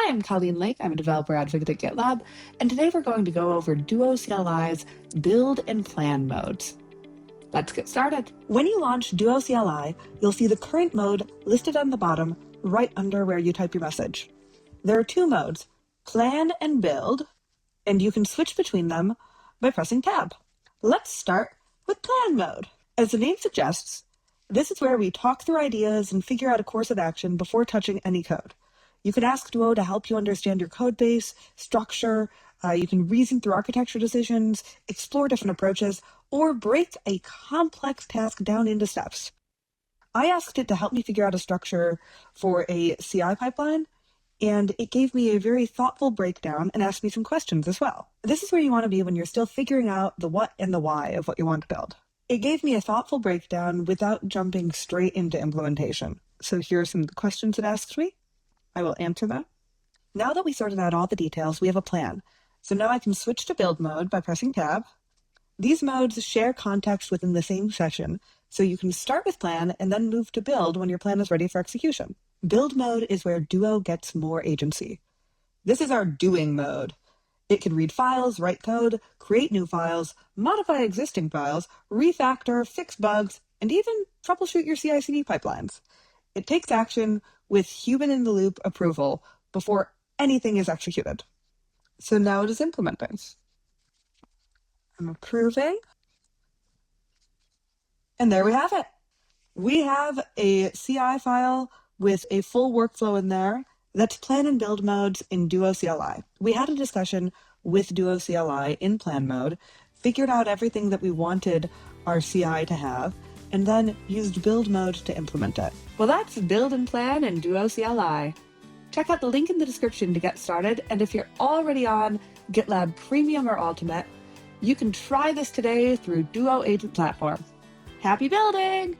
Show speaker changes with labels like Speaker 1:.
Speaker 1: Hi, I'm Colleen Lake. I'm a developer advocate at GitLab, and today we're going to go over Duo CLI's build and plan modes. Let's get started. When you launch Duo CLI, you'll see the current mode listed on the bottom right under where you type your message. There are two modes, plan and build, and you can switch between them by pressing tab. Let's start with plan mode. As the name suggests, this is where we talk through ideas and figure out a course of action before touching any code. You can ask Duo to help you understand your code base, structure, you can reason through architecture decisions, explore different approaches, or break a complex task down into steps. I asked it to help me figure out a structure for a CI pipeline, and it gave me a very thoughtful breakdown and asked me some questions as well. This is where you want to be when you're still figuring out the what and the why of what you want to build. It gave me a thoughtful breakdown without jumping straight into implementation. So here are some of the questions it asked me. I will answer them. Now that we sorted out all the details, we have a plan. So now I can switch to build mode by pressing tab. These modes share context within the same session, so you can start with plan and then move to build when your plan is ready for execution. Build mode is where Duo gets more agency. This is our doing mode. It can read files, write code, create new files, modify existing files, refactor, fix bugs, and even troubleshoot your CI/CD pipelines. It takes action with human-in-the-loop approval before anything is executed. So now it is implementing. I'm approving. And there we have it. We have a CI file with a full workflow in there. That's plan and build modes in Duo CLI. We had a discussion with Duo CLI in plan mode, figured out everything that we wanted our CI to have, and then used build mode to implement it. Well, that's build and plan in Duo CLI. Check out the link in the description to get started, and if you're already on GitLab Premium or Ultimate, you can try this today through Duo Agent Platform. Happy building!